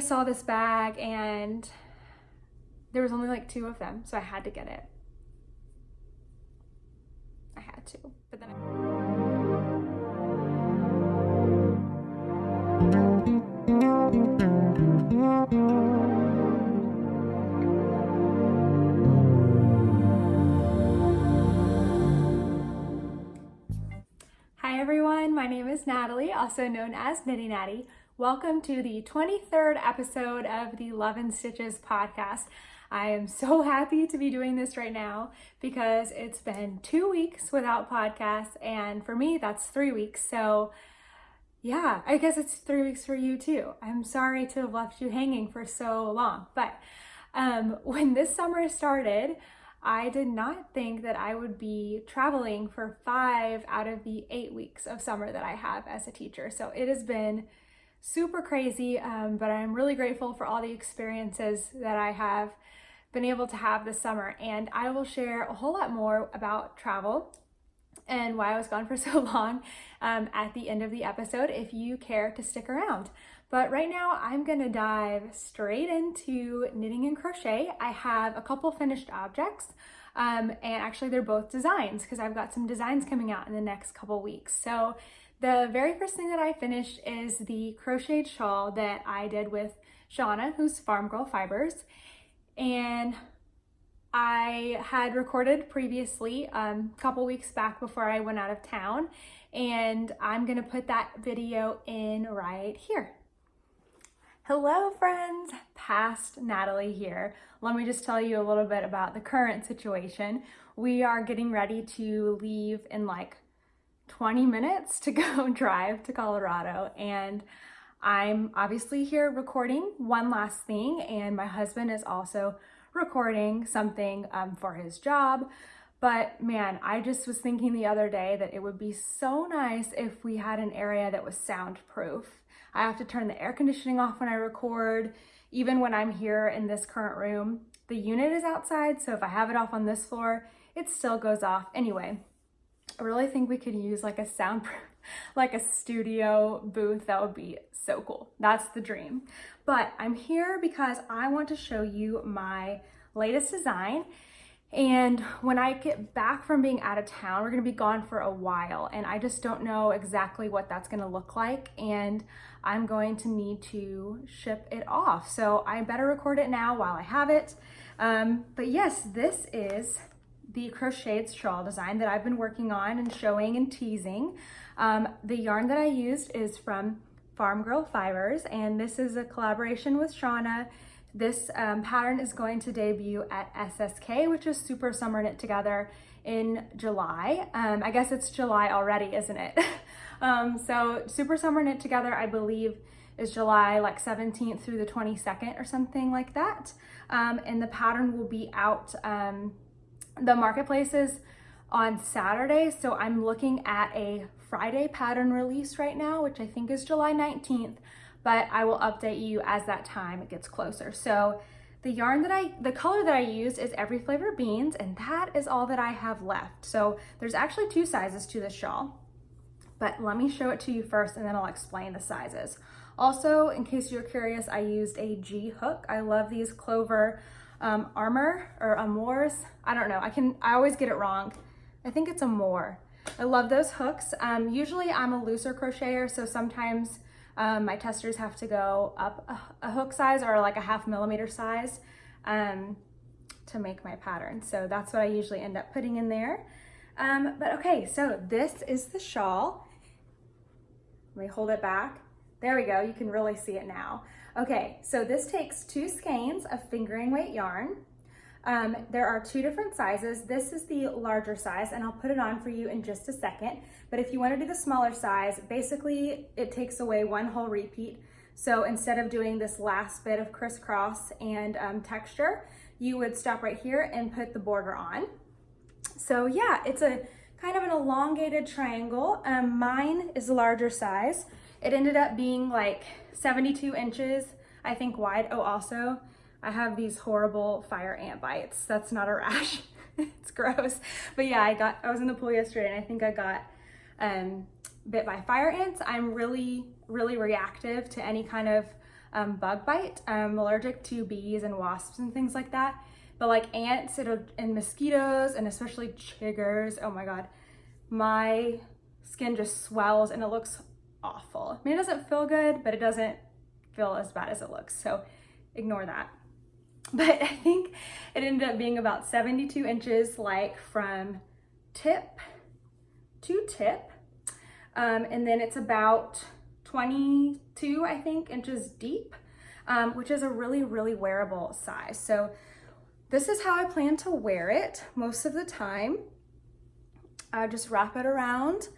saw this bag and there was only like 2 of them, so I had to get it. I had to, but then Hi everyone, my name is Natalie, also known as Knitty Natty. Welcome to the 23rd episode of the Love and Stitches podcast. I am so happy to be doing this right now because it's been 2 weeks without podcasts, and for me that's 3 weeks. So yeah, I guess it's 3 weeks for you too. I'm sorry to have left you hanging for so long, but when this summer started, I did not think that I would be traveling for 5 out of the 8 weeks of summer that I have as a teacher. So it has been super crazy, but I'm really grateful for all the experiences that I have been able to have this summer. And I will share a whole lot more about travel and why I was gone for so long at the end of the episode if you care to stick around. But right now I'm gonna dive straight into knitting and crochet. I have a couple finished objects and actually they're both designs because I've got some designs coming out in the next couple weeks. So the very first thing that I finished is the crocheted shawl that I did with Shauna, who's Farm Girl Fibers. And I had recorded previously a couple weeks back before I went out of town, and I'm gonna put that video in right here. Hello friends, past Natalie here. Let me just tell you a little bit about the current situation. We are getting ready to leave in like 20 minutes to go drive to Colorado, and I'm obviously here recording one last thing, and my husband is also recording something for his job. But man, I just was thinking the other day that it would be so nice if we had an area that was soundproof. I have to turn the air conditioning off when I record. Even when I'm here in this current room, the unit is outside, so if I have it off on this floor, it still goes off. Anyway, I really think we could use like a soundproof, like a studio booth. That would be so cool. That's the dream. But I'm here because I want to show you my latest design. And when I get back from being out of town, we're gonna be gone for a while, and I just don't know exactly what that's gonna look like, and I'm going to need to ship it off. So I better record it now while I have it. But yes, this is the crocheted shawl design that I've been working on and showing and teasing. The yarn that I used is from Farm Girl Fibers, and this is a collaboration with Shauna. This pattern is going to debut at SSK, which is Super Summer Knit Together, in July. I guess it's July already, isn't it? So Super Summer Knit Together, I believe, is July like 17th through the 22nd or something like that. And the pattern will be out the marketplaces on Saturday. So I'm looking at a Friday pattern release right now, which I think is July 19th. But I will update you as that time gets closer. So the color that I used is Every Flavor Beans, and that is all that I have left. So there's actually 2 sizes to this shawl, but let me show it to you first and then I'll explain the sizes. Also, in case you're curious, I used a G hook. I love these Clover Armor or Amours. I don't know, I always get it wrong. I think it's Amour. I love those hooks. Usually I'm a looser crocheter, so sometimes my testers have to go up a hook size or like a 1/2 millimeter size to make my pattern. So that's what I usually end up putting in there. But okay, so this is the shawl. Let me hold it back. There we go, you can really see it now. Okay, so this takes 2 skeins of fingering weight yarn. There are 2 different sizes. This is the larger size, and I'll put it on for you in just a second. But if you want to do the smaller size, basically it takes away 1 whole repeat. So instead of doing this last bit of crisscross and texture, you would stop right here and put the border on. So yeah, it's a kind of an elongated triangle. Mine is a larger size. It ended up being like 72 inches, I think, wide. Oh, also, I have these horrible fire ant bites. That's not a rash. It's gross. But yeah, I was in the pool yesterday and I think I got bit by fire ants. I'm really reactive to any kind of bug bite. I'm allergic to bees and wasps and things like that. But like ants and mosquitoes and especially chiggers, oh my God, my skin just swells and it looks awful. I mean, it doesn't feel good, but it doesn't feel as bad as it looks. So ignore that. But I think it ended up being about 72 inches, like from tip to tip. And then it's about 22, I think, inches deep, which is a really, really wearable size. So this is how I plan to wear it most of the time. I just wrap it around,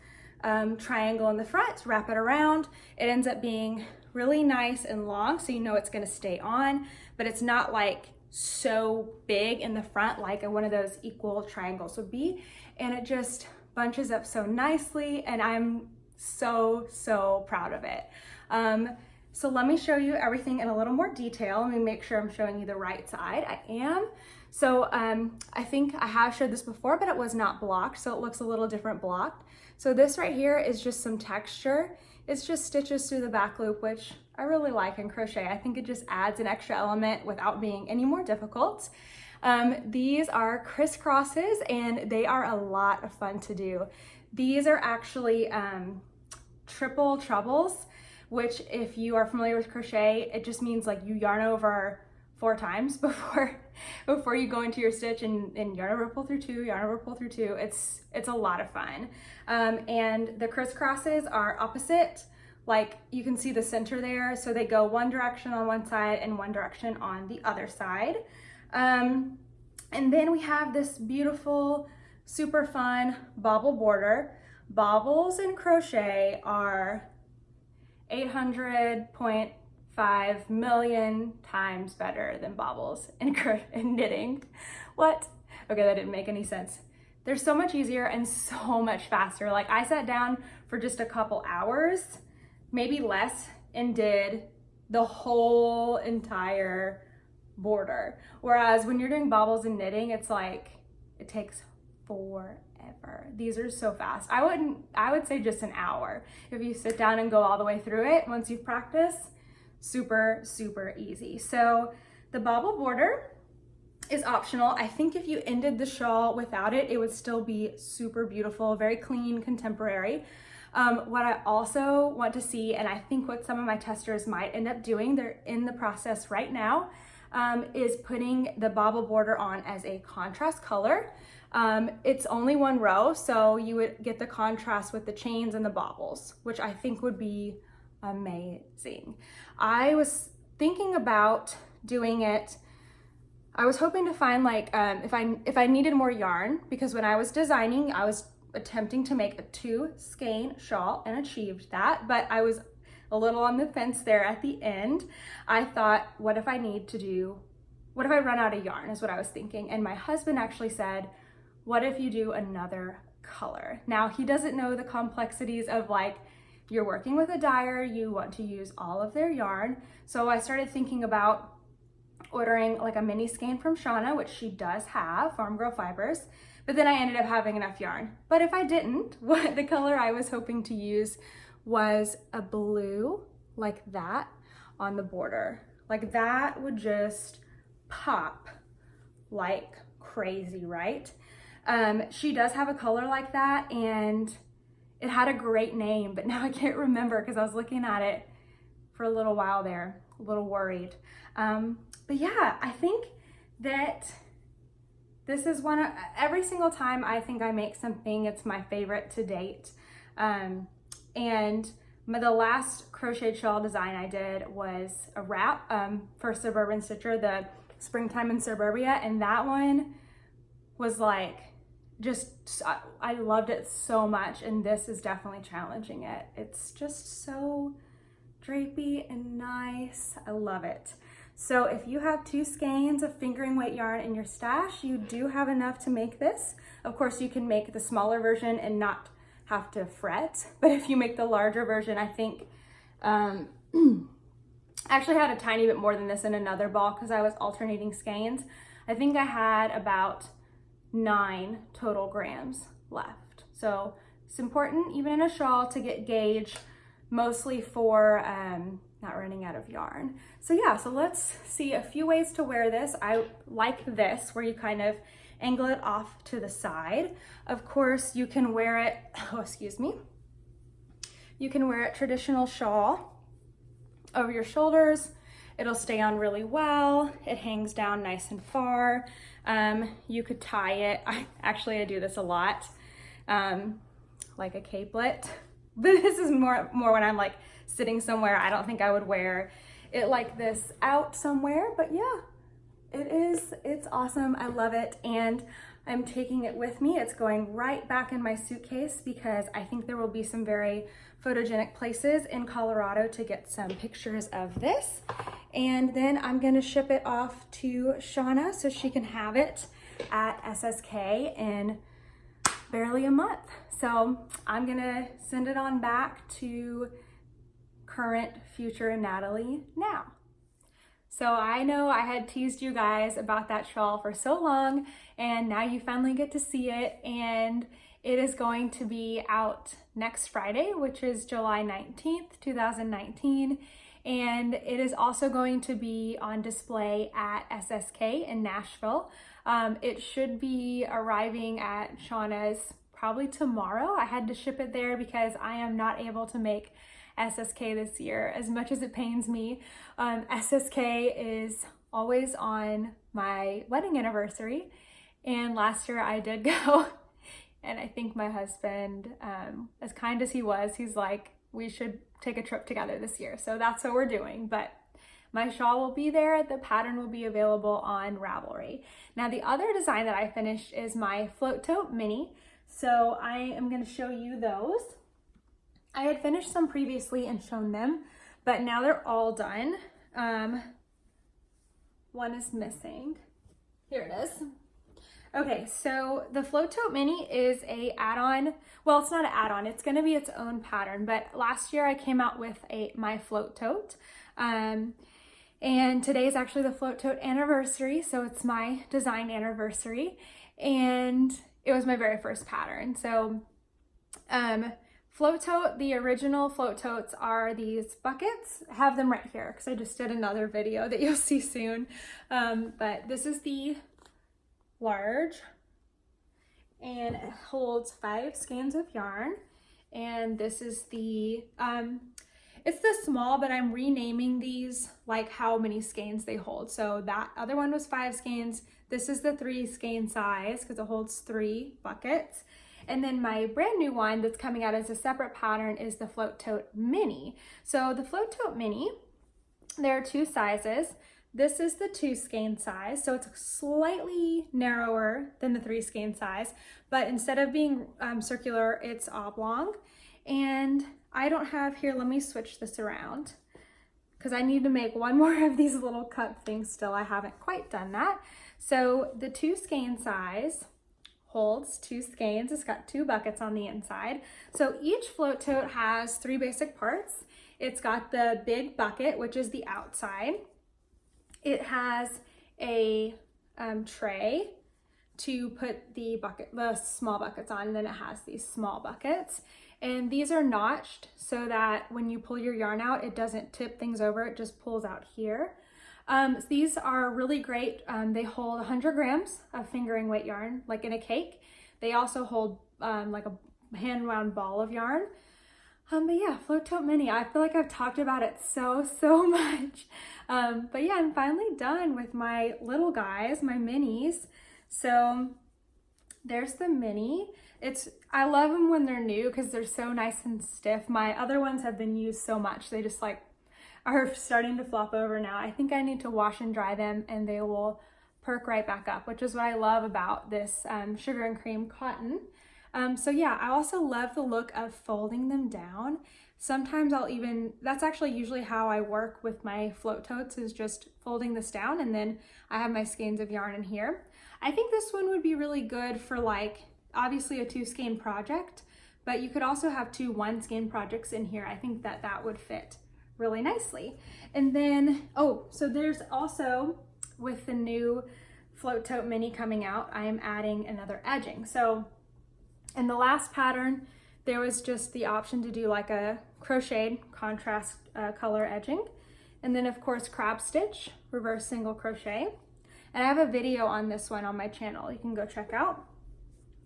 triangle in the front, wrap it around. It ends up being really nice and long, so you know it's gonna stay on, but it's not like so big in the front like one of those equal triangles would be. And it just bunches up so nicely, and I'm so proud of it. So let me show you everything in a little more detail. Let me make sure I'm showing you the right side. I am. So I think I have showed this before, but it was not blocked, so it looks a little different blocked. So this right here is just some texture. It's just stitches through the back loop, which I really like in crochet. I think it just adds an extra element without being any more difficult. These are crisscrosses, and they are a lot of fun to do. These are actually triple trebles, which if you are familiar with crochet, it just means like you yarn over 4 times before you go into your stitch and yarn over, pull through 2, yarn over, pull through 2. It's a lot of fun. And the crisscrosses are opposite, like you can see the center there. So they go one direction on one side and one direction on the other side. And then we have this beautiful, super fun bobble border. Bobbles in crochet are 800.5 million times better than bobbles in knitting. What? Okay, that didn't make any sense. They're so much easier and so much faster. Like I sat down for just a couple hours, maybe less, and did the whole entire border. Whereas when you're doing bobbles and knitting, it's like, it takes forever. These are so fast. I would say just an hour. If you sit down and go all the way through it, once you've practiced, super easy. So the bobble border is optional. I think if you ended the shawl without it, it would still be super beautiful, very clean, contemporary. What I also want to see, and I think what some of my testers might end up doing, they're in the process right now, is putting the bobble border on as a contrast color. It's only 1 row, so you would get the contrast with the chains and the bobbles, which I think would be amazing. I was thinking about doing it. I was hoping to find like, if I needed more yarn, because when I was designing, I was attempting to make a 2 skein shawl and achieved that, but I was a little on the fence there at the end. I thought, what if I run out of yarn, is what I was thinking. And my husband actually said, what if you do another color? Now, he doesn't know the complexities of like, you're working with a dyer, you want to use all of their yarn. So I started thinking about ordering like a mini skein from Shauna, which she does have, Farm Girl Fibers, but then I ended up having enough yarn. But if I didn't, what the color I was hoping to use was a blue like that on the border. Like that would just pop like crazy, right? She does have a color like that, and it had a great name, but now I can't remember because I was looking at it for a little while there, a little worried. But yeah, I think that this is one of, every single time I think I make something, it's my favorite to date. And the last crocheted shawl design I did was a wrap for Suburban Stitcher, the Springtime in Suburbia, and that one was like, just, I loved it so much, and this is definitely challenging it. It's just so drapey and nice. I love it. So if you have 2 skeins of fingering weight yarn in your stash, you do have enough to make this. Of course, you can make the smaller version and not have to fret, but if you make the larger version, I think, I actually had a tiny bit more than this in another ball because I was alternating skeins. I think I had about 9 total grams left. So it's important, even in a shawl, to get gauge, mostly for not running out of yarn. So yeah, so let's see a few ways to wear this. I like this, where you kind of angle it off to the side. Of course, you can wear it, oh, excuse me. You can wear it traditional shawl over your shoulders. It'll stay on really well. It hangs down nice and far. You could tie it. I do this a lot, like a capelet. But this is more when I'm like sitting somewhere. I don't think I would wear it like this out somewhere, but yeah, it's awesome. I love it, and I'm taking it with me. It's going right back in my suitcase because I think there will be some very photogenic places in Colorado to get some pictures of this. And then I'm gonna ship it off to Shauna so she can have it at SSK in barely a month. So I'm gonna send it on back to current, future, and Natalie now. So I know I had teased you guys about that shawl for so long, and now you finally get to see it, and it is going to be out next Friday, which is July 19th, 2019. And it is also going to be on display at SSK in Nashville. It should be arriving at Shauna's probably tomorrow. I had to ship it there because I am not able to make SSK this year, as much as it pains me. SSK is always on my wedding anniversary, and last year I did go, and I think my husband, as kind as he was, he's like, we should take a trip together this year. So that's what we're doing. But my shawl will be there. The pattern will be available on Ravelry. Now, the other design that I finished is my Float Tote Mini. So I am going to show you those. I had finished some previously and shown them, but now they're all done. One is missing. Here it is. Okay, so the Float Tote Mini is a add-on. Well, it's not an add-on, it's gonna be its own pattern, but last year I came out with my Float Tote. And today is actually the Float Tote anniversary, so it's my design anniversary, and it was my very first pattern. So Float Tote, the original Float Totes are these buckets. I have them right here because I just did another video that you'll see soon. But this is the large, and it holds 5 skeins of yarn. And this is the, it's the small, but I'm renaming these like how many skeins they hold. So that other one was 5 skeins. This is the 3 skein size because it holds 3 buckets. And then my brand new one that's coming out as a separate pattern is the Float Tote Mini. So the Float Tote Mini, there are 2 sizes. This is the 2 skein size, so it's slightly narrower than the 3 skein size, but instead of being circular, it's oblong. And I don't have here, let me switch this around because I need to make one more of these little cup things still. I haven't quite done that. So the 2 skein size holds 2 skeins. It's got 2 buckets on the inside. So each float tote has 3 basic parts. It's got the big bucket, which is the outside. It has a tray to put the small buckets on, and then it has these small buckets. And these are notched so that when you pull your yarn out, it doesn't tip things over, it just pulls out here. These are really great. They hold 100 grams of fingering weight yarn, like in a cake. They also hold like a hand wound ball of yarn. But yeah, Float Tote Mini, I feel like I've talked about it so much. But yeah, I'm finally done with my little guys, my minis. So there's the mini. I love them when they're new because they're so nice and stiff. My other ones have been used so much. They just like are starting to flop over now. I think I need to wash and dry them and they will perk right back up, which is what I love about this sugar and cream cotton. So yeah, I also love the look of folding them down. Sometimes that's actually usually how I work with my float totes, is just folding this down, and then I have my skeins of yarn in here. I think this one would be really good for like, obviously a 2 skein project, but you could also have 2 1 skein projects in here. I think that would fit really nicely. And then, so there's also, with the new Float Tote Mini coming out, I am adding another edging. So in the last pattern, there was just the option to do like a crocheted contrast color edging. And then of course crab stitch, reverse single crochet. And I have a video on this one on my channel you can go check out.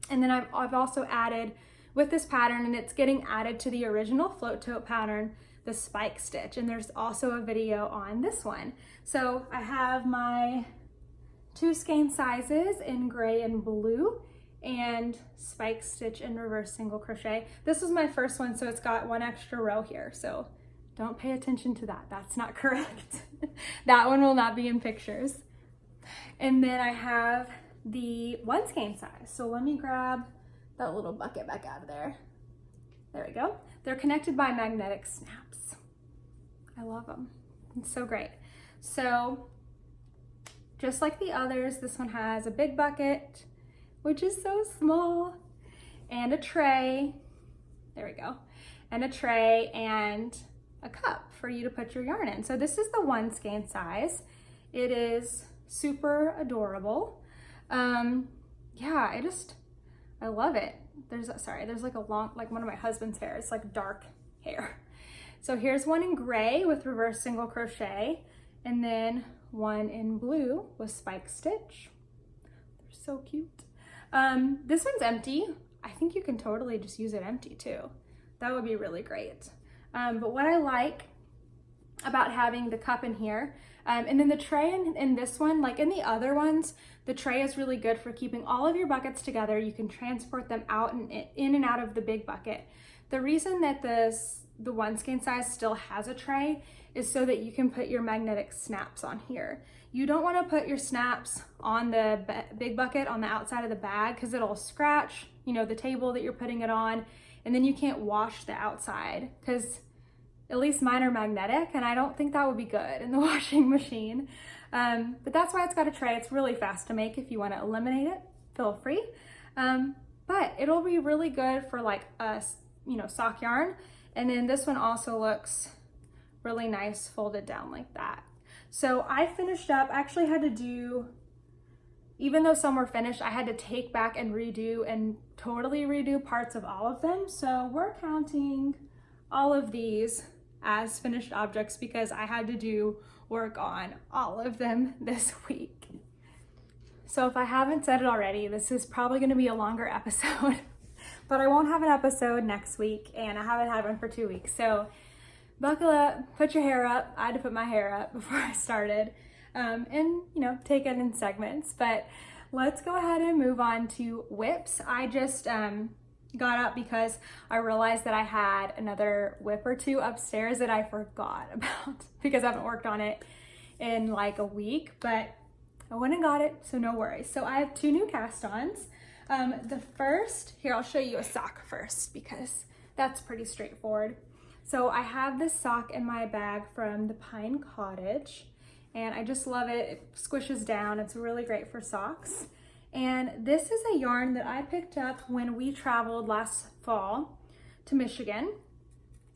And then I've also added with this pattern, and it's getting added to the original float tote pattern, the spike stitch. And there's also a video on this one. So I have my 2 skein sizes in gray and blue, and spike stitch and reverse single crochet. This was my first one, so it's got 1 extra row here. So don't pay attention to that. That's not correct. That one will not be in pictures. And then I have the 1 skein size. So let me grab that little bucket back out of there. There we go. They're connected by magnetic snaps. I love them. It's so great. So just like the others, this one has a big bucket, which is so small, and a tray. There we go. And a tray and a cup for you to put your yarn in. So this is the 1 skein size. It is super adorable. Yeah, I love it. There's like a long, like one of my husband's hair. It's like dark hair. So here's one in gray with reverse single crochet, and then one in blue with spike stitch. They're so cute. This one's empty. I think you can totally just use it empty too. That would be really great. But what I like about having the cup in here, and then the tray in this one, like in the other ones, the tray is really good for keeping all of your buckets together. You can transport them out and in and out of the big bucket. The reason that the 1 skein size still has a tray is so that you can put your magnetic snaps on here. You don't want to put your snaps on the big bucket on the outside of the bag, because it'll scratch, you know, the table that you're putting it on, and then you can't wash the outside, because at least mine are magnetic, and I don't think that would be good in the washing machine. But that's why it's got a tray. It's really fast to make. If you want to eliminate it, feel free. But it'll be really good for like a, you know, sock yarn. And then this one also looks really nice folded down like that. So I finished up, I actually had to do, even though some were finished, I had to take back and redo and totally redo parts of all of them. So we're counting all of these as finished objects because I had to do work on all of them this week. So if I haven't said it already, this is probably going to be a longer episode, but I won't have an episode next week, and I haven't had one for 2 weeks. So buckle up, put your hair up. I had to put my hair up before I started, and you know, take it in segments. But let's go ahead and move on to whips. I just got up because I realized that I had another whip or two upstairs that I forgot about because I haven't worked on it in like a week, but I went and got it, so no worries. So I have 2 new cast-ons. The first, here I'll show you a sock first because that's pretty straightforward. So I have this sock in my bag from the Pine Cottage, and I just love it. It squishes down. It's really great for socks. And this is a yarn that I picked up when we traveled last fall to Michigan.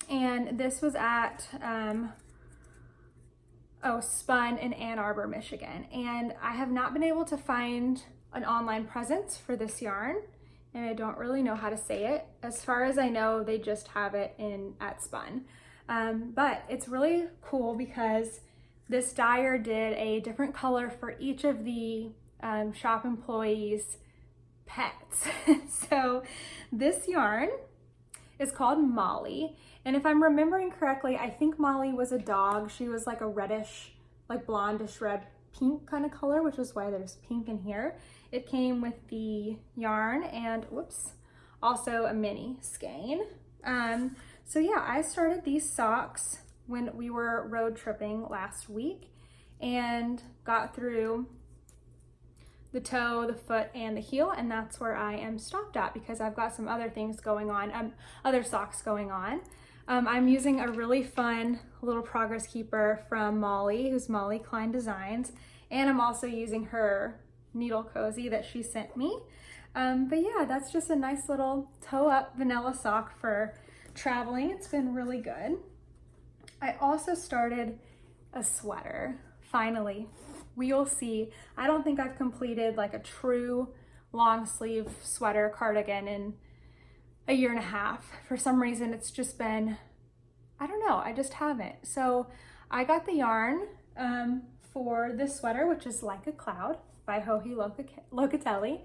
And this was at Spun in Ann Arbor, Michigan. And I have not been able to find an online presence for this yarn, and I don't really know how to say it. As far as I know, they just have it at Spun. But it's really cool because this dyer did a different color for each of the shop employees' pets. So this yarn is called Molly, and if I'm remembering correctly, I think Molly was a dog. She was like a reddish, like blondish red pink kind of color, which is why there's pink in here. It came with the yarn and also a mini skein. So yeah, I started these socks when we were road tripping last week and got through the toe, the foot, and the heel, and that's where I am stopped at because I've got some other things going on, other socks going on. I'm using a really fun little progress keeper from Molly, who's Molly Klein Designs, and I'm also using her needle cozy that she sent me. But yeah, that's just a nice little toe up vanilla sock for traveling. It's been really good. I also started a sweater, finally. We will see. I don't think I've completed like a true long sleeve sweater cardigan in a year and a half. For some reason, it's just been I don't know, I just haven't. So I got the yarn for this sweater, which is Like a Cloud by Locatelli,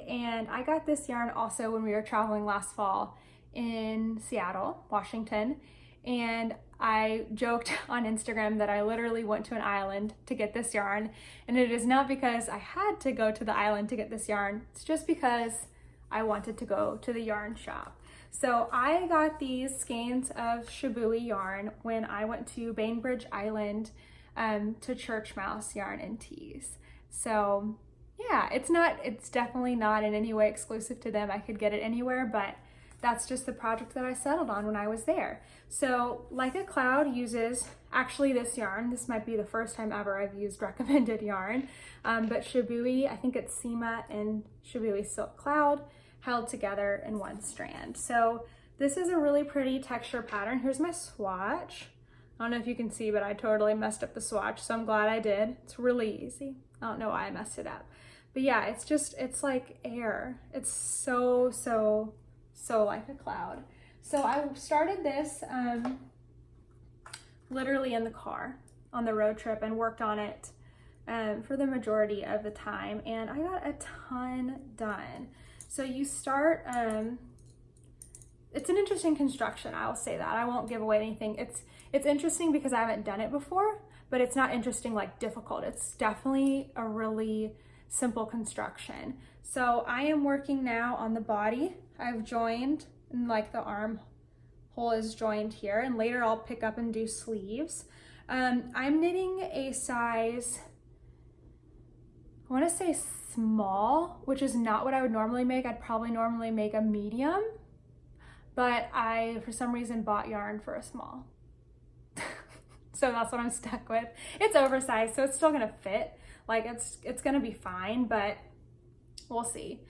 and I got this yarn also when we were traveling last fall in Seattle, Washington, and I joked on Instagram that I literally went to an island to get this yarn, and it is not because I had to go to the island to get this yarn, it's just because I wanted to go to the yarn shop. So I got these skeins of Shibui yarn when I went to Bainbridge Island to Church Mouse Yarn and Tees. So yeah, it's definitely not in any way exclusive to them. I could get it anywhere, but that's just the project that I settled on when I was there. So Like a Cloud uses, actually this yarn, this might be the first time ever I've used recommended yarn, but Shibui, I think it's Seema and Shibui Silk Cloud, held together in one strand. So this is a really pretty texture pattern. Here's my swatch. I don't know if you can see, but I totally messed up the swatch, so I'm glad I did. It's really easy. I don't know why I messed it up. But yeah, it's like air. It's so Like a Cloud. So I started this literally in the car on the road trip and worked on it for the majority of the time, and I got a ton done. So you start, it's an interesting construction, I'll say that. I won't give away anything. It's interesting because I haven't done it before, but it's not interesting like difficult. It's definitely a really simple construction. So I am working now on the body. I've joined, and like the arm hole is joined here, and later I'll pick up and do sleeves. I'm knitting a size, I want to say small, which is not what I would normally make. I'd probably normally make a medium, but I, for some reason, bought yarn for a small. So that's what I'm stuck with. It's oversized, so it's still gonna fit. Like it's gonna be fine, but we'll see.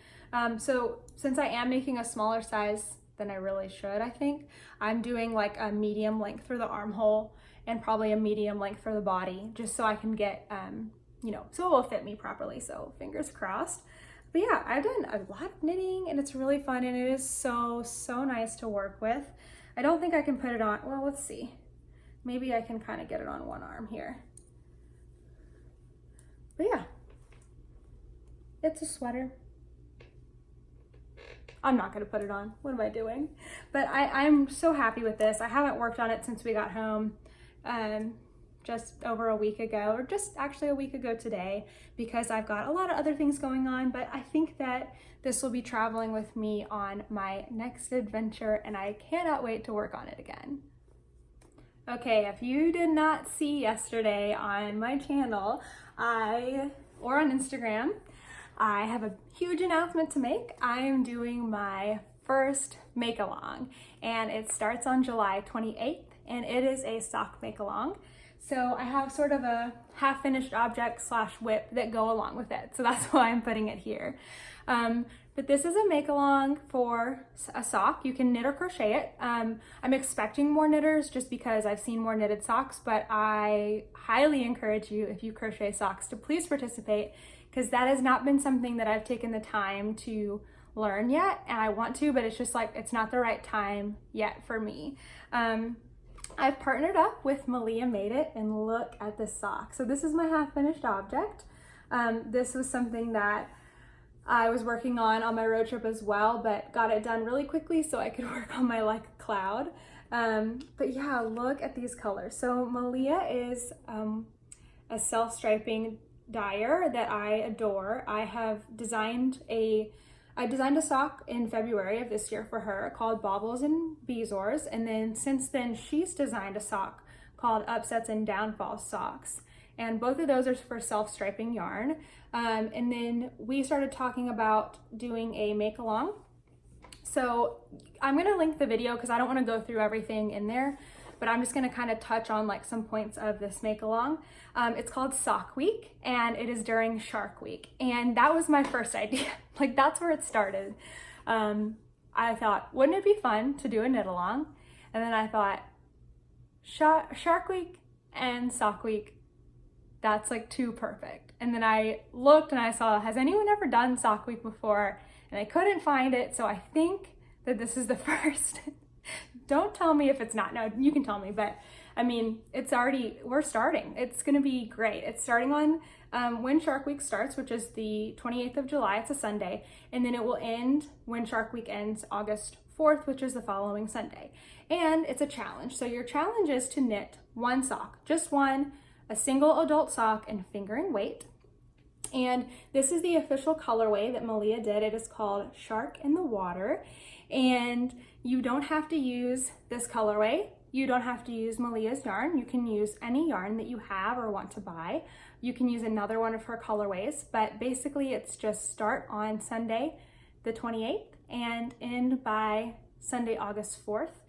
So since I am making a smaller size than I really should, I think, I'm doing like a medium length for the armhole and probably a medium length for the body, just so I can get, you know, so it will fit me properly, so fingers crossed. But yeah, I've done a lot of knitting and it's really fun, and it is so nice to work with. I don't think I can put it on, well, let's see. Maybe I can kind of get it on one arm here. But yeah, it's a sweater. I'm not gonna put it on, what am I doing? But I'm so happy with this. I haven't worked on it since we got home, just over a week ago, or just actually a week ago today, because I've got a lot of other things going on, but I think that this will be traveling with me on my next adventure, and I cannot wait to work on it again. Okay, if you did not see yesterday on my channel, or on Instagram, I have a huge announcement to make. I am doing my first make-along, and it starts on July 28th, and it is a sock make-along. So I have sort of a half-finished object / whip that go along with it. So that's why I'm putting it here. But this is a make-along for a sock. You can knit or crochet it. I'm expecting more knitters just because I've seen more knitted socks, but I highly encourage you, if you crochet socks, to please participate, because that has not been something that I've taken the time to learn yet, and I want to, but it's just like, it's not the right time yet for me. I've partnered up with Malia Made It, and look at this sock. So this is my half-finished object. This was something that I was working on my road trip as well, but got it done really quickly so I could work on my Like a Cloud. But yeah, look at these colors. So Malia is a self-striping dyer that I adore. I designed a sock in February of this year for her called Baubles and Bezoars, and then since then she's designed a sock called Upsets and Downfalls socks, and both of those are for self-striping yarn. And then we started talking about doing a make-along. So I'm gonna link the video because I don't want to go through everything in there, but I'm just gonna kind of touch on like some points of this make-along. It's called Sock Week, and it is during Shark Week, and that was my first idea. Like, that's where it started. I thought, wouldn't it be fun to do a knit-along? And then I thought, Shark Week and Sock Week, that's like too perfect. And then I looked and I saw, has anyone ever done Sock Week before? And I couldn't find it, so I think that this is the first. Don't tell me if it's not. No, you can tell me, but I mean, we're starting. It's gonna be great. It's starting on when Shark Week starts, which is the 28th of July, it's a Sunday, and then it will end when Shark Week ends August 4th, which is the following Sunday. And it's a challenge. So your challenge is to knit one sock, just one, a single adult sock and fingering weight. And this is the official colorway that Malia did. It is called Shark in the Water. And you don't have to use this colorway. You don't have to use Malia's yarn. You can use any yarn that you have or want to buy. You can use another one of her colorways, but basically it's just start on Sunday, the 28th, and end by Sunday, August 4th.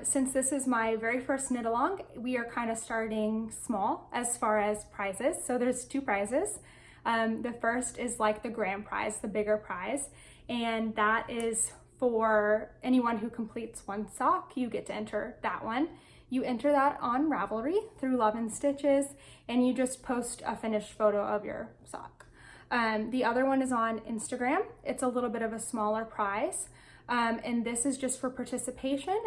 Since this is my very first knit along, we are kind of starting small as far as prizes. So there's 2 prizes. The first is like the grand prize, the bigger prize, and that is for anyone who completes one sock. You get to enter that one. You enter that on Ravelry through Love and Stitches, and you just post a finished photo of your sock. The other one is on Instagram. It's a little bit of a smaller prize, and this is just for participation,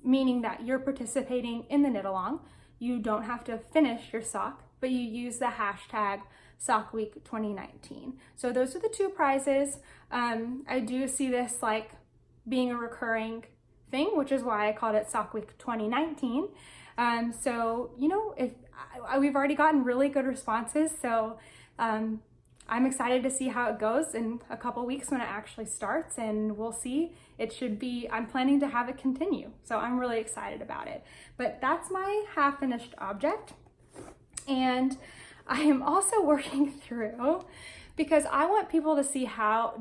meaning that you're participating in the knit along. You don't have to finish your sock, but you use the hashtag Sock Week 2019. So those are the 2 prizes. I do see this like being a recurring thing, which is why I called it Sock Week 2019. So, you know, we've already gotten really good responses. So I'm excited to see how it goes in a couple weeks when it actually starts, and we'll see. I'm planning to have it continue. So I'm really excited about it. But that's my half finished object. And I am also working through, because I want people to see how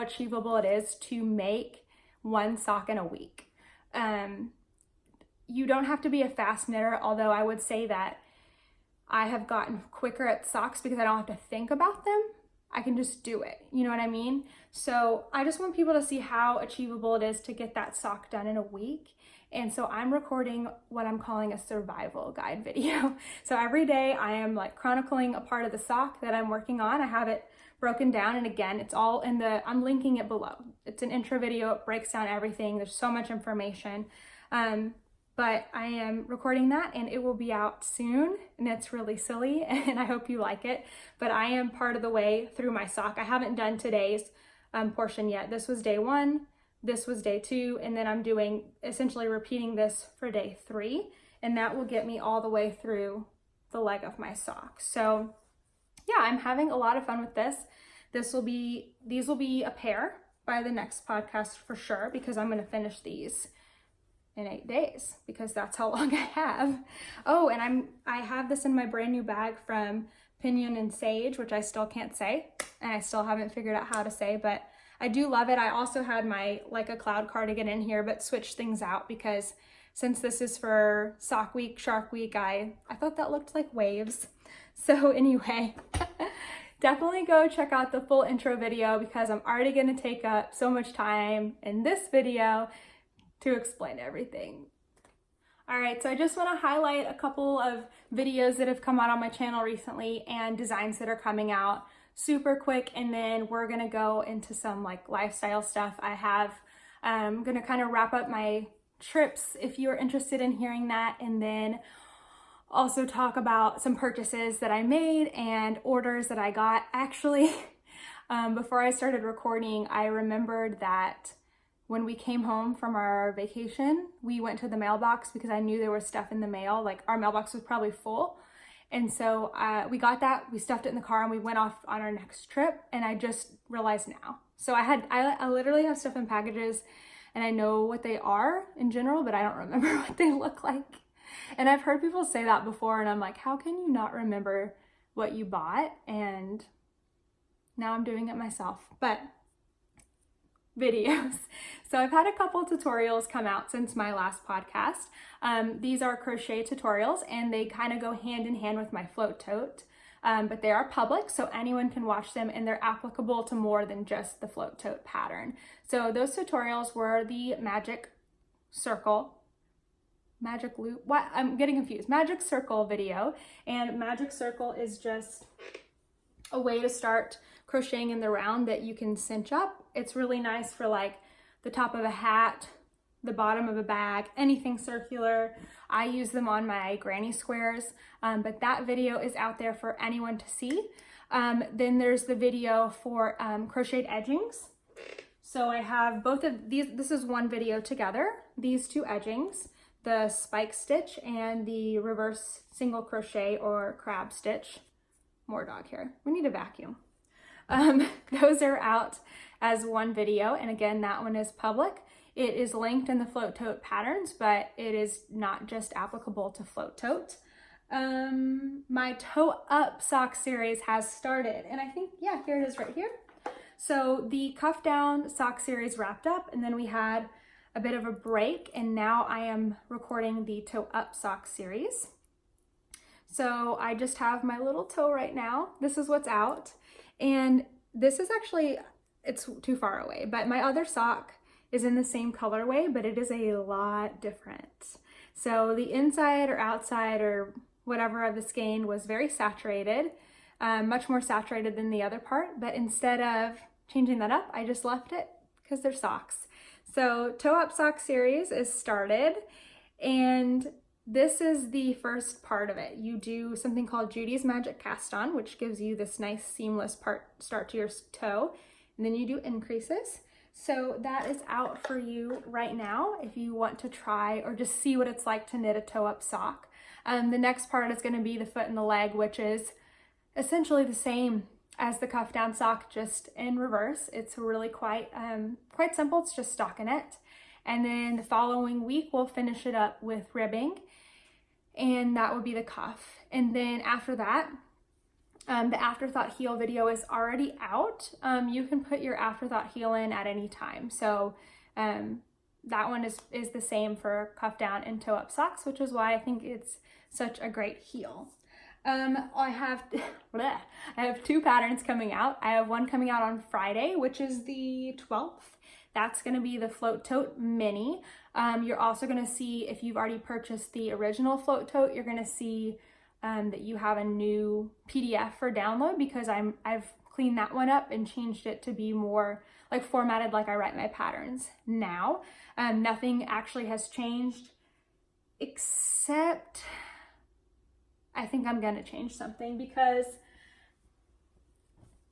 achievable it is to make one sock in a week. You don't have to be a fast knitter, although I would say that I have gotten quicker at socks because I don't have to think about them. I can just do it, you know what I mean? So I just want people to see how achievable it is to get that sock done in a week. And so I'm recording what I'm calling a survival guide video. So every day I am like chronicling a part of the sock that I'm working on. I have it broken down, and again, it's all I'm linking it below. It's an intro video, it breaks down everything. There's so much information. But I am recording that and it will be out soon, and it's really silly and I hope you like it. But I am part of the way through my sock. I haven't done today's portion yet. This was day 1, this was day 2, and then I'm doing essentially repeating this for day 3, and that will get me all the way through the leg of my sock. So yeah, I'm having a lot of fun with this. These will be a pair by the next podcast for sure, because I'm going to finish these in 8 days because that's how long I have. Oh, and I have this in my brand new bag from Pinion and Sage, which I still can't say, and I still haven't figured out how to say, but I do love it. I also had my Like a Cloud cardigan in here, but switched things out because since this is for Sock Week, Shark Week, I thought that looked like waves. So anyway, definitely go check out the full intro video because I'm already going to take up so much time in this video to explain everything. All right, so I just want to highlight a couple of videos that have come out on my channel recently and designs that are coming out super quick, and then we're gonna go into some like lifestyle stuff. I'm gonna kind of wrap up my trips if you're interested in hearing that, and then also talk about some purchases that I made and orders that I got. Actually, before I started recording, I remembered that when we came home from our vacation, we went to the mailbox because I knew there was stuff in the mail. Like our mailbox was probably full. And so we got that, we stuffed it in the car, and we went off on our next trip, and I just realized now. So I literally have stuff in packages, and I know what they are in general, but I don't remember what they look like. And I've heard people say that before, and I'm like, how can you not remember what you bought? And now I'm doing it myself. But videos. So I've had a couple tutorials come out since my last podcast. These are crochet tutorials, and they kind of go hand in hand with my float tote, but they are public, so anyone can watch them, and they're applicable to more than just the float tote pattern. So those tutorials were the magic loop, what? I'm getting confused. Magic circle video, and magic circle is just a way to start crocheting in the round that you can cinch up. It's really nice for like the top of a hat, the bottom of a bag, anything circular. I use them on my granny squares, but that video is out there for anyone to see. Then there's the video for crocheted edgings. So I have both of these. This is one video together, these two edgings, the spike stitch and the reverse single crochet or crab stitch. More dog hair. We need a vacuum. Those are out as one video, and again, that one is public. It is linked in the Float Tote patterns, but it is not just applicable to Float Tote. My Tote Up sock series has started, and I think, yeah, here it is right here. So the Cuff Down sock series wrapped up, and then we had a bit of a break, and now I am recording the Tote Up sock series. So I just have my little toe right now. This is what's out. And this is actually, it's too far away, but my other sock is in the same colorway, but it is a lot different. So the inside or outside or whatever of the skein was very saturated, much more saturated than the other part. But instead of changing that up, I just left it because they're socks. So Toe Up Sock series is started, and this is the first part of it. You do something called Judy's Magic Cast On, which gives you this nice seamless start to your toe, and then you do increases. So that is out for you right now if you want to try or just see what it's like to knit a toe up sock. The next part is going to be the foot and the leg, which is essentially the same as the cuff down sock, just in reverse. It's really quite simple. It's just stockinette. And then the following week, we'll finish it up with ribbing, and that would be the cuff. And then after that, the afterthought heel video is already out. You can put your afterthought heel in at any time. So that one is the same for cuff down and toe up socks, which is why I think it's such a great heel. I have two patterns coming out. I have one coming out on Friday, which is the 12th. That's going to be the Float Tote Mini. You're also going to see, if you've already purchased the original Float Tote, you're going to see that you have a new PDF for download, because I've cleaned that one up and changed it to be more like formatted like I write my patterns now. Nothing actually has changed, except I think I'm going to change something, because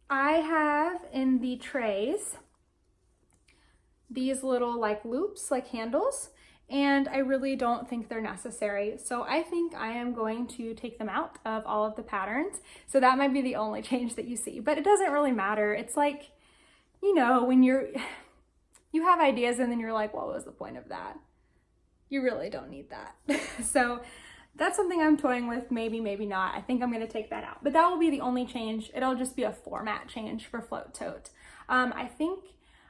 I have in the trays these little like loops, like handles, and I really don't think they're necessary. So I think I am going to take them out of all of the patterns. So that might be the only change that you see, but it doesn't really matter. It's like, you know, when you have ideas and then you're like, what was the point of that? You really don't need that. So that's something I'm toying with, maybe, maybe not. I think I'm gonna take that out, but that will be the only change. It'll just be a format change for Float Tote. I think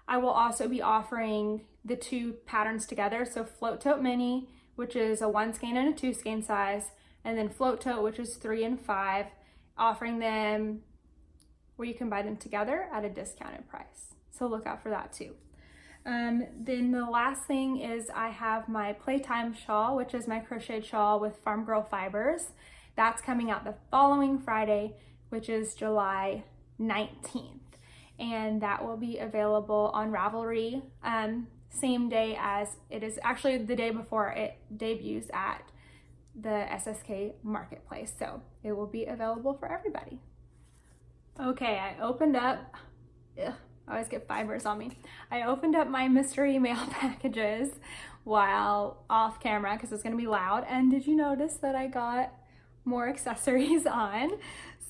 I will also be offering the two patterns together. So Float Tote Mini, which is a 1 skein and a 2 skein size, and then Float Tote, which is 3 and 5, offering them where you can buy them together at a discounted price. So look out for that too. Then the last thing is I have my Playtime shawl, which is my crocheted shawl with Farm Girl fibers. That's coming out the following Friday, which is July 19th. And that will be available on Ravelry, same day as it is, actually the day before it debuts at the SSK Marketplace. So it will be available for everybody. Okay, I opened up, I always get fibers on me. I opened up my mystery mail packages while off camera because it's gonna be loud. And did you notice that I got more accessories on?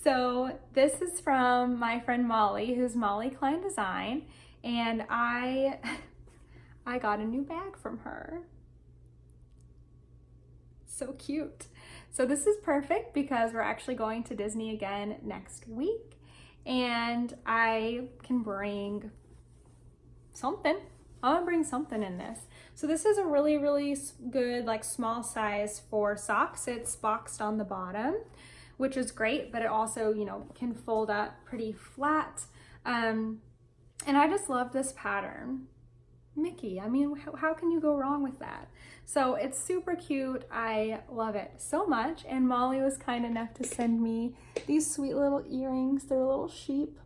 So this is from my friend Molly, who's Molly Klein Design, and I got a new bag from her. So cute. So this is perfect because we're actually going to Disney again next week, and I can bring something. I'm gonna bring something in this. So this is a really, really good, like, small size for socks. It's boxed on the bottom, which is great, but it also, you know, can fold up pretty flat. And I just love this pattern. Mickey, I mean, how can you go wrong with that? So it's super cute. I love it so much. And Molly was kind enough to send me these sweet little earrings. They're little sheep.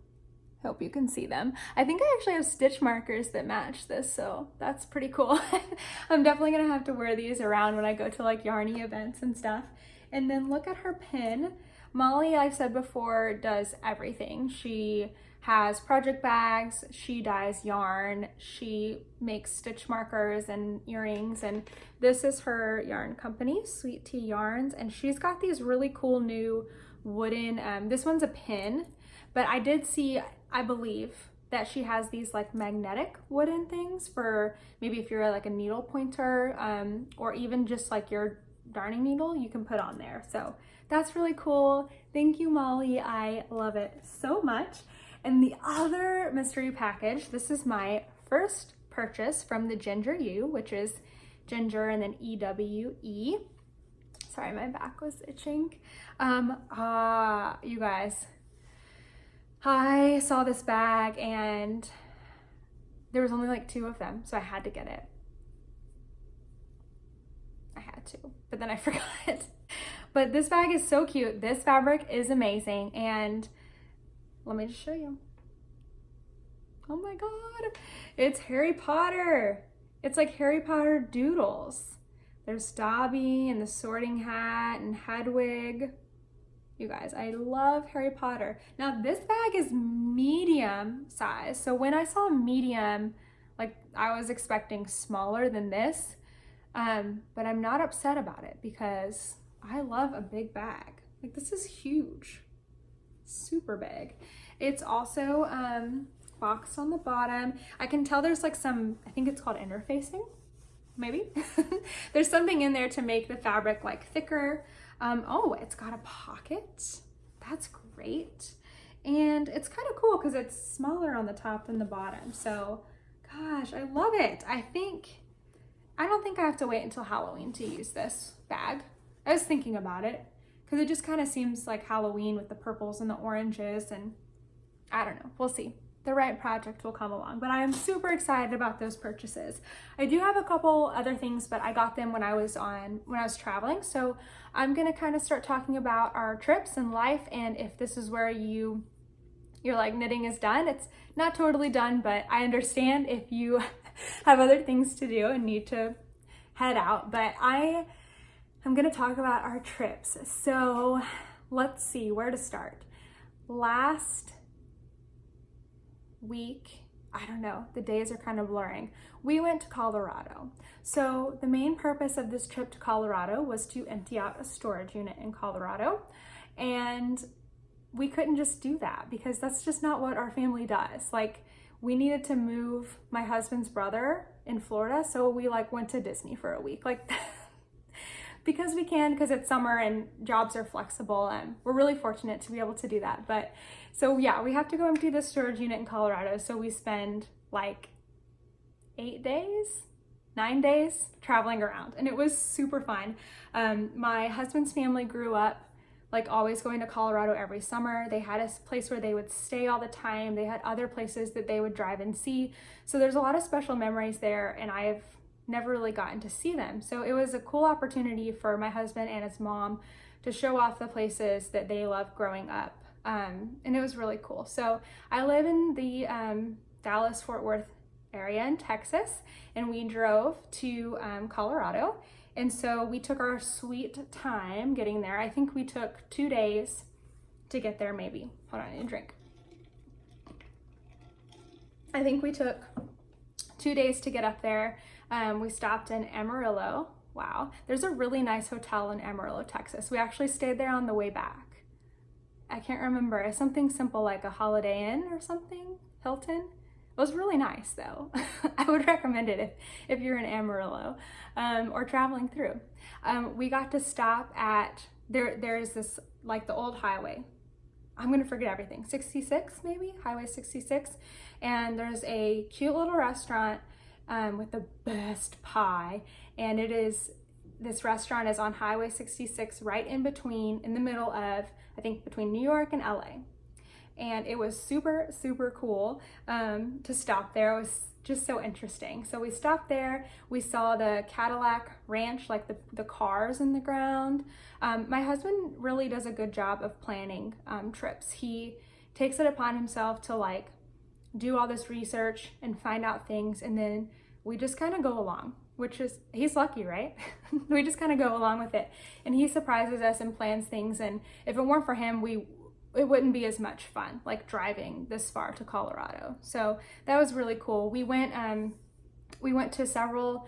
Hope you can see them. I think I actually have stitch markers that match this, so that's pretty cool. I'm definitely gonna have to wear these around when I go to like yarny events and stuff. And then look at her pin. Molly, I've said before, does everything. She has project bags, she dyes yarn, she makes stitch markers and earrings, and this is her yarn company, Sweet Tea Yarns, and she's got these really cool new wooden, this one's a pin, but I did see, I believe, that she has these like magnetic wooden things for maybe if you're like a needle pointer, or even just like your darning needle you can put on there. So that's really cool. Thank you, Molly. I love it so much. And the other mystery package, this is my first purchase from the Ginger U, which is Ginger and then EWE. Sorry, my back was itching. You guys, I saw this bag and there was only like 2 of them, so I had to get it. I had to, but then I forgot. But this bag is so cute. This fabric is amazing, and let me just show you. Oh my God, it's Harry Potter. It's like Harry Potter doodles. There's Dobby and the Sorting Hat and Hedwig. You guys, I love Harry Potter. Now this bag is medium size. So when I saw medium, like I was expecting smaller than this, but I'm not upset about it because I love a big bag. Like this is huge, super big. It's also boxed on the bottom. I can tell there's like some, I think it's called interfacing, maybe. There's something in there to make the fabric like thicker. Oh, it's got a pocket. That's great. And it's kind of cool because it's smaller on the top than the bottom. So gosh, I love it. I don't think I have to wait until Halloween to use this bag. I was thinking about it because it just kind of seems like Halloween with the purples and the oranges, and I don't know, we'll see. The right project will come along, but I am super excited about those purchases. I do have a couple other things, but I got them when I was traveling. So I'm gonna kind of start talking about our trips and life, and if this is where you're like knitting is done. It's not totally done, but I understand if you have other things to do and need to head out. But I'm gonna talk about our trips. So let's see where to start. Last week, I don't know, the days are kind of blurring. We went to Colorado. So the main purpose of this trip to Colorado was to empty out a storage unit in Colorado. And we couldn't just do that because that's just not what our family does. Like we needed to move my husband's brother in Florida. So we like went to Disney for a week. Like because we can, because it's summer and jobs are flexible, and we're really fortunate to be able to do that. But so yeah, we have to go empty the storage unit in Colorado. So we spend like 9 days traveling around, and it was super fun. My husband's family grew up like always going to Colorado every summer. They had a place where they would stay all the time. They had other places that they would drive and see. So there's a lot of special memories there, and I've never really gotten to see them. So it was a cool opportunity for my husband and his mom to show off the places that they loved growing up. And it was really cool. So I live in the Dallas-Fort Worth area in Texas, and we drove to Colorado. And so we took our sweet time getting there. I think we took 2 days to get there, maybe. Hold on, I need a drink. I think we took 2 days to get up there. We stopped in Amarillo. Wow. There's a really nice hotel in Amarillo, Texas. We actually stayed there on the way back. I can't remember. It's something simple like a Holiday Inn or something, Hilton. It was really nice though. I would recommend it if you're in Amarillo or traveling through. We got to stop at, there's this, like the old highway. I'm gonna forget everything. 66 maybe, Highway 66. And there's a cute little restaurant with the best pie. And this restaurant is on Highway 66 right in the middle of, I think between New York and LA. And it was super, super cool to stop there. It was just so interesting. So we stopped there. We saw the Cadillac Ranch, like the cars in the ground. My husband really does a good job of planning trips. He takes it upon himself to like do all this research and find out things, and then we just kind of go along, which is, he's lucky, right? We just kind of go along with it, and he surprises us and plans things, and if it weren't for him, it wouldn't be as much fun, like driving this far to Colorado. So that was really cool. We went to several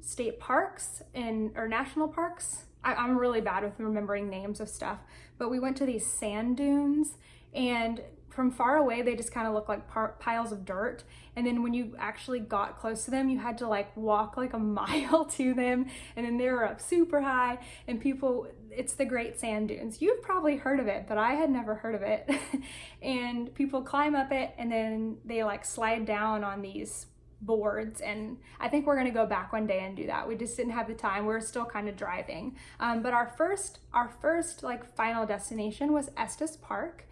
state parks or national parks. I'm really bad with remembering names of stuff, but we went to these sand dunes, and from far away, they just kind of look like piles of dirt. And then when you actually got close to them, you had to like walk like a mile to them. And then they were up super high, and it's the Great Sand Dunes. You've probably heard of it, but I had never heard of it. And people climb up it, and then they like slide down on these boards, and I think we're gonna go back one day and do that. We just didn't have the time. We're still kind of driving. But our first like final destination was Estes Park,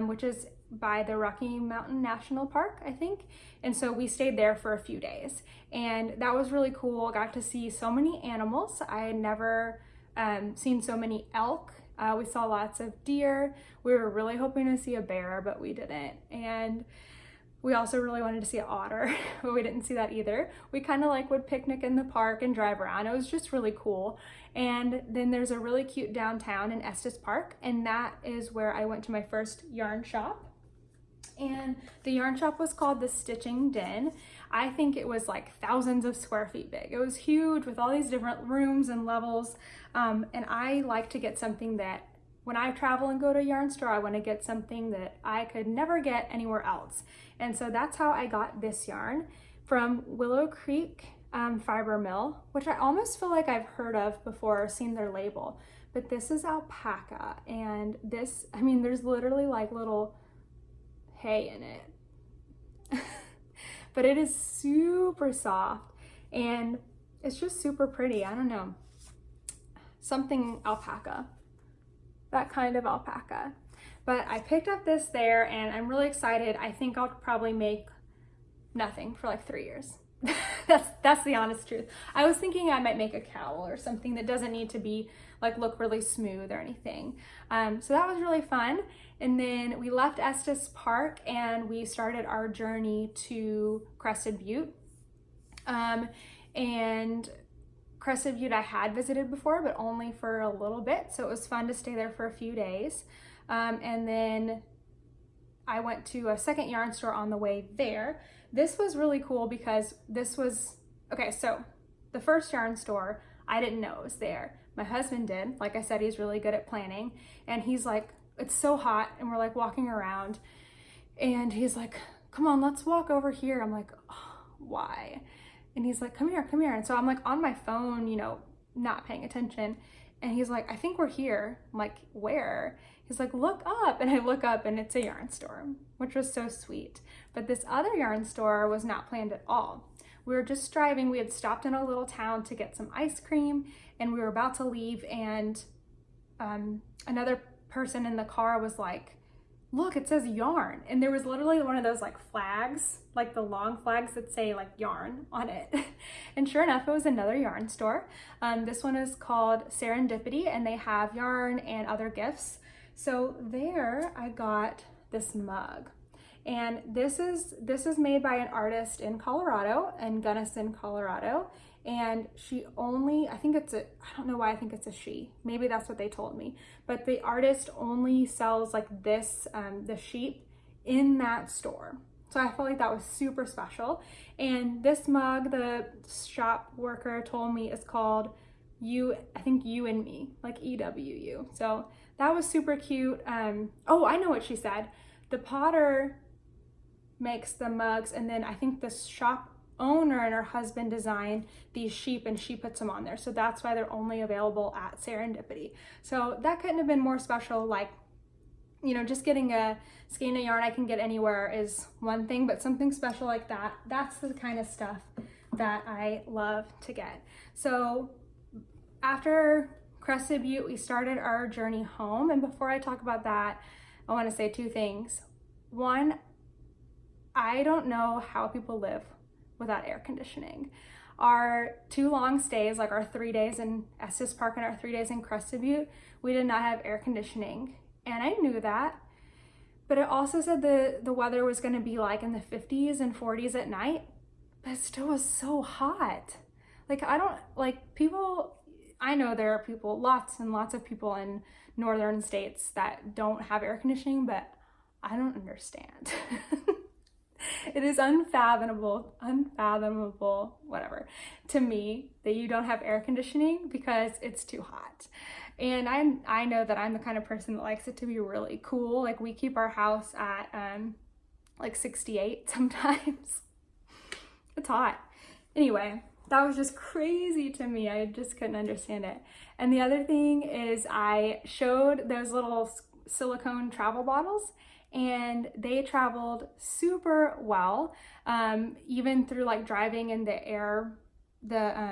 which is by the Rocky Mountain National Park, I think. And so we stayed there for a few days, and that was really cool. Got to see so many animals. I had never seen so many elk. We saw lots of deer. We were really hoping to see a bear, but we didn't. And we also really wanted to see an otter, but we didn't see that either. We kind of like would picnic in the park and drive around. It was just really cool. And then there's a really cute downtown in Estes Park, and that is where I went to my first yarn shop. And the yarn shop was called the Stitching Den. I think it was like thousands of square feet big. It was huge with all these different rooms and levels. And I like to get something that when I travel and go to a yarn store, I want to get something that I could never get anywhere else. And so that's how I got this yarn from Willow Creek Fiber Mill, which I almost feel like I've heard of before or seen their label. But this is alpaca, and this, I mean, there's literally like little hay in it. But it is super soft, and it's just super pretty. I don't know, something alpaca. That kind of alpaca. But I picked up this there, and I'm really excited. I think I'll probably make nothing for like 3 years. That's the honest truth. I was thinking I might make a cowl or something that doesn't need to be like look really smooth or anything. So that was really fun. And then we left Estes Park and we started our journey to Crested Butte. And Crested Butte I had visited before, but only for a little bit. So it was fun to stay there for a few days. And then I went to a second yarn store on the way there. This was really cool because this was, okay, so the first yarn store, I didn't know it was there. My husband did. Like I said, he's really good at planning. And he's like, it's so hot. And we're like walking around. And he's like, come on, let's walk over here. I'm like, oh, why? And he's like, come here, come here. And so I'm like on my phone, you know, not paying attention. And he's like, I think we're here. I'm like, where? He's like, look up. And I look up and it's a yarn store, which was so sweet. But this other yarn store was not planned at all. We were just driving. We had stopped in a little town to get some ice cream, and we were about to leave. And another person in the car was like, look, it says yarn. And there was literally one of those like flags, like the long flags that say like yarn on it. And sure enough, it was another yarn store. This one is called Serendipity, and they have yarn and other gifts. So there I got this mug. And this is made by an artist in Colorado, in Gunnison, Colorado. And she only, I don't know why I think it's a she. Maybe that's what they told me. But the artist only sells like this, the sheep in that store. So I felt like that was super special. And this mug, the shop worker told me, is called You and Me, like EWU. So that was super cute. Oh, I know what she said. The potter makes the mugs, and then I think the shop owner and her husband designed these sheep, and she puts them on there. So that's why they're only available at Serendipity. So that couldn't have been more special. Like, you know, just getting a skein of yarn I can get anywhere is one thing, but something special like that, that's the kind of stuff that I love to get. So after Crested Butte, we started our journey home. And before I talk about that, I want to say two things. One, I don't know how people live without air conditioning. Our 2 long stays, like our 3 days in Estes Park and our 3 days in Crested Butte, we did not have air conditioning. And I knew that, But it also said the weather was going to be like in the 50s and 40s at night, but it still was so hot. Like, I don't, like, people, I know there are people, lots and lots of people in northern states that don't have air conditioning, but I don't understand. It is unfathomable, whatever, to me that you don't have air conditioning because it's too hot. And I know that I'm the kind of person that likes it to be really cool. Like, we keep our house at like 68 sometimes. It's hot. Anyway, that was just crazy to me. I just couldn't understand it. And the other thing is I showed those little silicone travel bottles, and they traveled super well, even through like driving in the air, the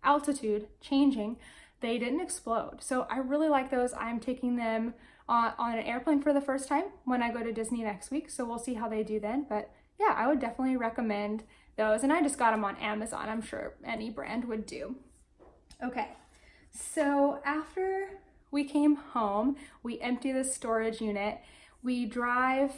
altitude changing, they didn't explode. So I really like those. I'm taking them on an airplane for the first time when I go to Disney next week, so we'll see how they do then. But yeah, I would definitely recommend those, and I just got them on Amazon. I'm sure any brand would do. Okay, so after we came home, we empty the storage unit. We do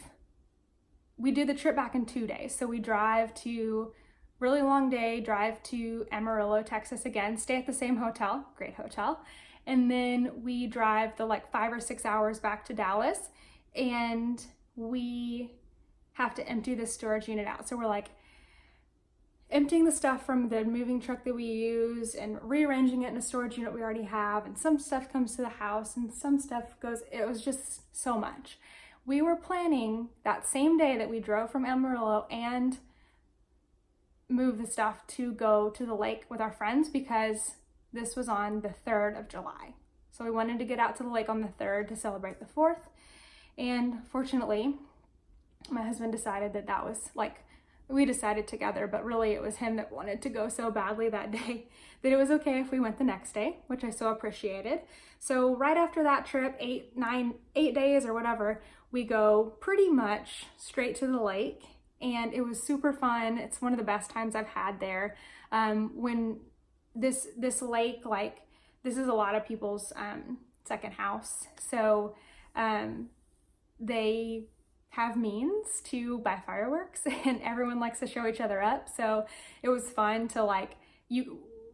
the trip back in 2 days. So we drive to, really long day, drive to Amarillo, Texas again, stay at the same hotel, great hotel. And then we drive the like 5 or 6 hours back to Dallas, and we have to empty the storage unit out. So we're like emptying the stuff from the moving truck that we use and rearranging it in a storage unit we already have. And some stuff comes to the house and some stuff goes, it was just so much. We were planning that same day that we drove from Amarillo and move the stuff to go to the lake with our friends, because this was on the 3rd of July. So we wanted to get out to the lake on the 3rd to celebrate the 4th. And fortunately, my husband decided that was like, we decided together, but really it was him that wanted to go so badly that day that it was okay if we went the next day, which I so appreciated. So right after that trip, 8 days or whatever, we go pretty much straight to the lake, and it was super fun. It's one of the best times I've had there. When this lake, like, this is a lot of people's second house. So they have means to buy fireworks, and everyone likes to show each other up. So it was fun to like,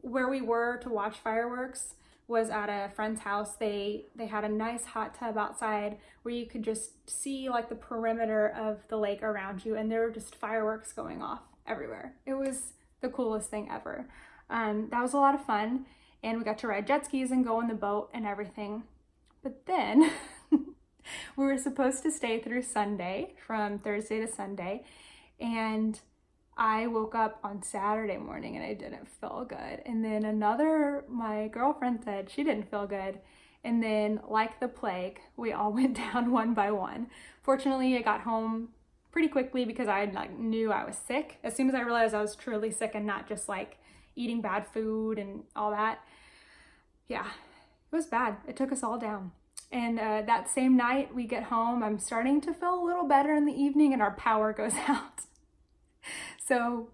where we were to watch fireworks was at a friend's house. They had a nice hot tub outside where you could just see like the perimeter of the lake around you, and there were just fireworks going off everywhere. It was the coolest thing ever. That was a lot of fun, and we got to ride jet skis and go on the boat and everything. But then we were supposed to stay through Sunday, from Thursday to Sunday, and I woke up on Saturday morning and I didn't feel good. And then my girlfriend said she didn't feel good. And then, like the plague, we all went down one by one. Fortunately, I got home pretty quickly because I knew I was sick. As soon as I realized I was truly sick and not just like eating bad food and all that. Yeah, it was bad. It took us all down. And that same night we get home, I'm starting to feel a little better in the evening, and our power goes out. So,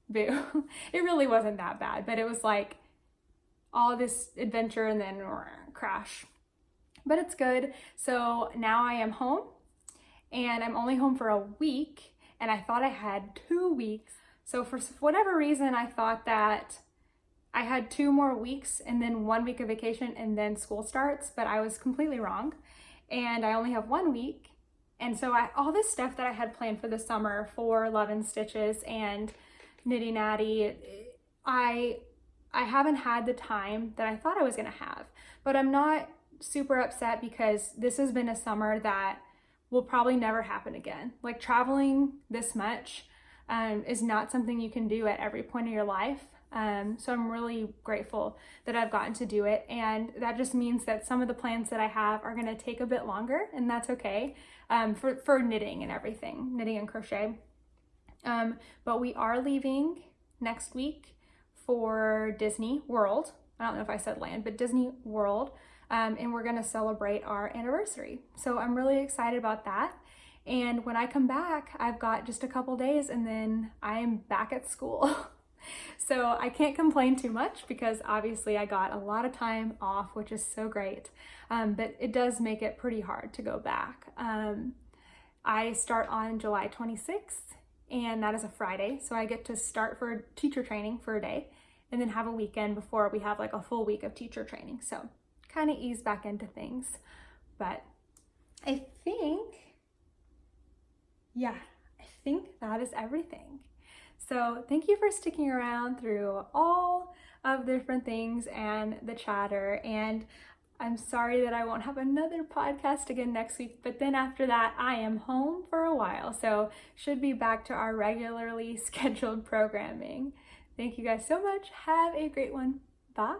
boo. It really wasn't that bad, but it was like all this adventure and then crash. But it's good. So now I am home, and I'm only home for a week, and I thought I had 2 weeks. So for whatever reason, I thought that I had 2 more weeks and then 1 week of vacation and then school starts, but I was completely wrong. And I only have 1 week. And so all this stuff that I had planned for the summer for Love and Stitches and Knitty Natty, I haven't had the time that I thought I was gonna have. But I'm not super upset, because this has been a summer that will probably never happen again. Like, traveling this much is not something you can do at every point of your life. So I'm really grateful that I've gotten to do it. And that just means that some of the plans that I have are gonna take a bit longer, and that's okay, for knitting and everything, knitting and crochet. But we are leaving next week for Disney World. I don't know if I said land, but Disney World. And we're gonna celebrate our anniversary. So I'm really excited about that. And when I come back, I've got just a couple days and then I'm back at school. So I can't complain too much because obviously I got a lot of time off, which is so great, but it does make it pretty hard to go back. I start on July 26th, and that is a Friday, so I get to start for teacher training for a day and then have a weekend before we have like a full week of teacher training. So kind of ease back into things. But I think that is everything. So thank you for sticking around through all of the different things and the chatter. And I'm sorry that I won't have another podcast again next week, but then after that, I am home for a while. So should be back to our regularly scheduled programming. Thank you guys so much. Have a great one. Bye.